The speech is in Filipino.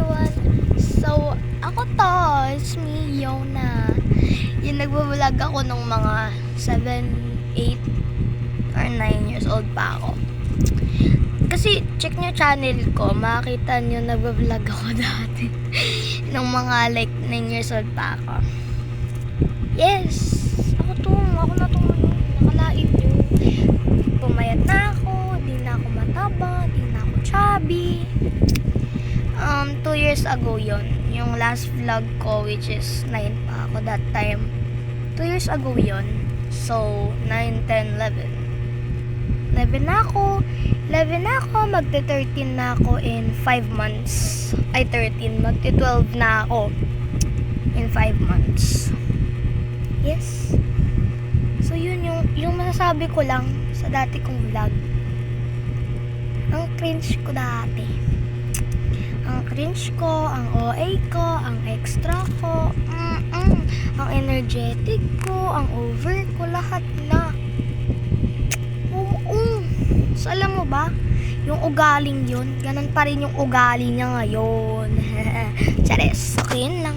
everyone! So, ako to, it's me, Yona. Yung nagbablog ako nung mga 7, 8, or 9 years old pa ako. Kasi, check nyo channel ko, makikita nyo nagbablog ako dati. Nung mga like 9 years old pa ako. Yes! Ako na to ngayon. Nakalain nyo. Pumayat na ako, di na ako mataba, di na ako chubby. 2 years ago yon, yung last vlog ko, which is 9 pa ako that time. 2 years ago yon. So 9, 10, 11 na ako, magte-13 na ako in 5 months. Ay 13, magte-12 na ako in 5 months. Yes. So yun yung masasabi ko lang sa dati kong vlog. Ang cringe ko dati. Ang cringe ko, ang OA ko, ang extra ko, ang energetic ko, ang over ko, lahat na. Oo. So alam mo ba, yung ugaling yun, ganun pa rin yung ugali niya ngayon. Chares, okay yun lang.